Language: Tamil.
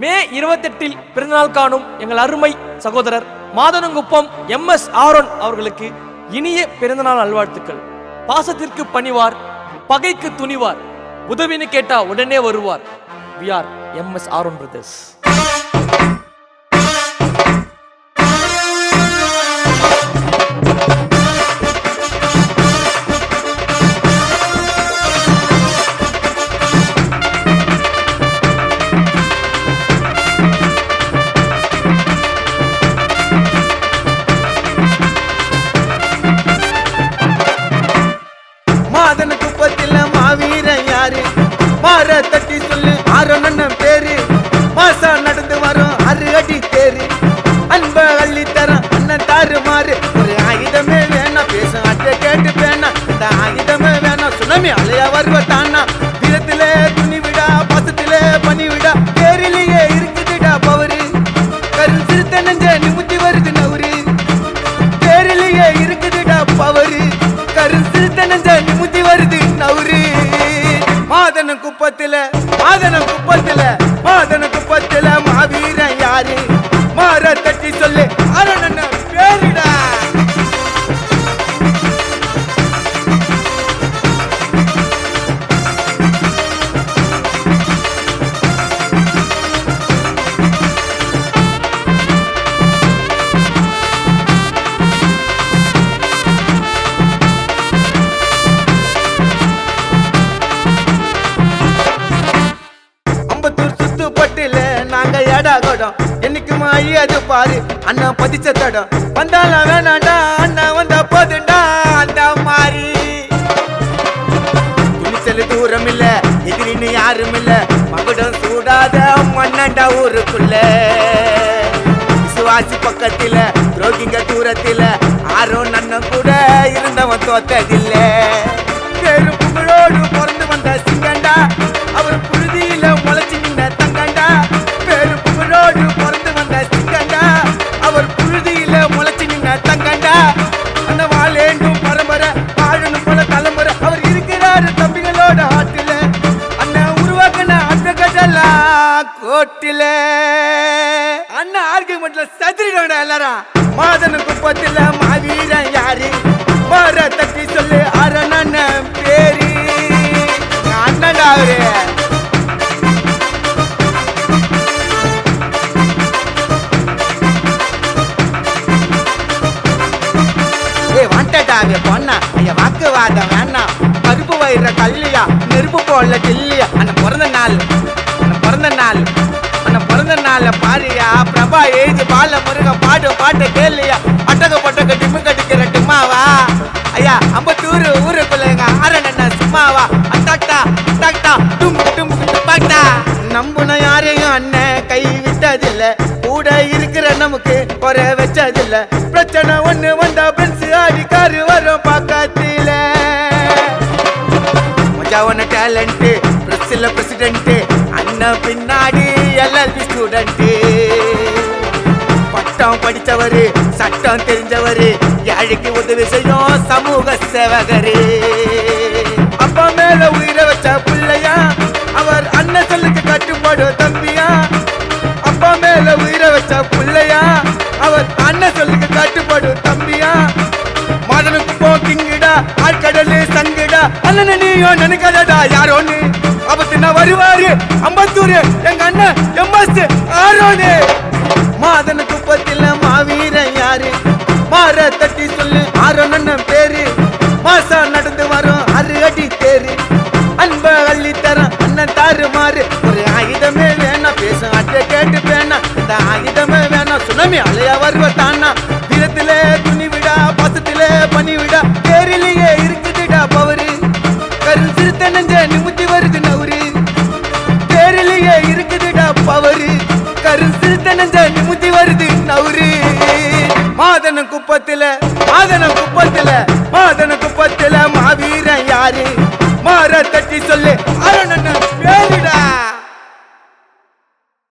மே 28 பிறந்தநாள் காணும் எங்கள் அருமை சகோதரர் மாதனங்குப்பம் MS ஆரோன் அவர்களுக்கு இனிய பிறந்தநாள் நல்வாழ்த்துக்கள். பாசத்திற்கு பணிவார், பகைக்கு துணிவார், உதவின்னு கேட்டா உடனே வருவார். We are MS Aaron brothers. மாதனங்குப்பத்தில மாவீரன் யாரு? மாற தட்டி சொல்லு ஆரோன் பேரு. மாசா நடந்து வரும் 6 அடி தேரு. அன்ப அள்ளி தரம் அண்ணன் தாறு மாறு. ஒரு ஆயுதமே வேணாம், பேசும் அட்டை கேட்டு வேணா. இந்த ஆயுதமே வேணாம், சுனமி அலையா வருவட்டானா. வீரத்திலே துணி விடா, பசத்திலே பனி விடா. தேரிலேயே இருக்குதுடா பவரு. கரு சிறுத்த நெஞ்ச நிமித்தி வருது நவுரு. தேரிலேயே இருக்குதுடா பவரு. கரு சிறுத்த நெஞ்ச நிமித்தி வருது நவுரு. மாதனங்குப்பத்தில மாவீரன் யாரு? மாற தட்டி சொல்லு ஆரோன் பேருடா. நாங்க எடா கொடம் என்னைக்குமா ஐயாது பாரு. அண்ணன் பதிச்ச தடம் வந்தாலும் வேணாண்டா, அண்ணன் வந்த போதுண்டா. அந்த மாதிரி துணிச்சல் தூரம் இல்ல, எதிரின்னு யாரும் இல்ல. மகுடம் சூடாத மண்ணண்டா ஊருக்குள்ள. விசுவாசி பக்கத்தில, துரோகிங்க தூரத்தில. ஆரோன் அண்ணன் கூட இருந்தவன் தோத்ததில்ல. பேரு புகழோடு பிறந்து வந்த சிங்கண்டா. அவர் புழுதியில முளைச்சு நின்ன தங்கண்டா. பேரு புகழோடு பிறந்து வந்த சிங்கண்டா. அவர் புழுதியில முளைச்சு நின்ன தங்கண்டா. அந்த வாழேண்டும் பரம்பரை, வாழணும் போல தலைமுறை. அவர் இருக்கிறாரு தம்பிகளோட ஆட்டில. அண்ணன் உருவாக்கின அந்த கட்டெல்லாம் கோட்டில. அண்ணன் ஆர்குமெண்ட்ல சதுரிடா எல்லாரும். மாதனங்குப்பத்தில மாவீரன் யாரு? மாற தட்டி சொல்லு ஆரோன் அண்ணன் பேரு. அண்ணன்டா அவரு. வாண்டடாவே பொண்ணா, ஐயா வாக்குவாதம் வேணாம். கருப்பு வயிற கல்லியா, நெருப்பு போல கில்லியா. அண்ணன் பிறந்த நாள் பாரியா. பிரபா எழுதி பால முருக பாடு பாட்டு கேள்வியா. அட்டக பொட்டக டிம்மு கட்டிக்கிற டிம்மாவா. ஐயா அம்பத்தூர் ஊருக்குள்ள எங்க ஆரோன் அண்ணன் சும்மாவா. அட்டாக்டா அட்டாக்டா டும் டும் பாக்டா. நம்புன யாரையும் அண்ணன் கை விட்டதில்ல. கூட இருக்கிற நமக்கு குறை வச்சதில்ல. பிரச்சனை ஒண்ணு வந்தா பென்ஸ் அடிக்காரு வரும் பக்கத்தில. மஜாவான டேலண்ட், பிரஸ்ல பிரசிடென்ட். அண்ணன் பின்னாடி LLB ஸ்டூடெண்ட். பட்டம் படிச்சவரு, சட்டம் தெரிஞ்சவரு. ஏழைக்கு உதவி செய்யும் சமூக சேவகரு. அப்பா மேல உயிரை வச்ச பிள்ளையா. அவர் அண்ணன் சொல்லுக்கு கட்டுப்பாடும் தம்பியா. அப்பா மேல உயிரை வச்ச பிள்ளையா. அவர் அண்ணன் சொல்லுக்கு கட்டுப்பாடும் தம்பியா. மாதனங்குப்பம் கிங்கிடா, ஆழ்கடலு சங்கிடா. அண்ணன் நீயோ நினைக்காதடா யாரோன்னு. ஆபத்துனா வருவாரு அம்பத்தூரு எங்க அண்ணன் MS ஆரோன். மாதனங்குப்பத்தில மாவீரன் யாரு? மாற தட்டி சொல்லு ஆரோன் அண்ணன் பேரு. மாசா நடந்து வரும் 6 அடி தேரு. அன்ப அள்ளி தரம் அண்ணன் தாறு மாறு. ஒரு ஆயுதமே வேணாம், பேசும் அட்டை கேட்டு வேணா. இந்த ஆயுதமே வேணாம், சுனமி அலையா வருவட்டானா. வீரத்திலே துணி விடா, பசத்திலே பனி விடா. தேரிலேயே இருக்குதுடா பவரு. கரு சிறுத்த நெஞ்ச நிமித்தி வருது நவுரு. தேரிலேயே இருக்குதுடா பவரு. கரு சிறுத்த நெஞ்ச நிமித்தி வருது நவுரு. மாதனங்குப்பத்தில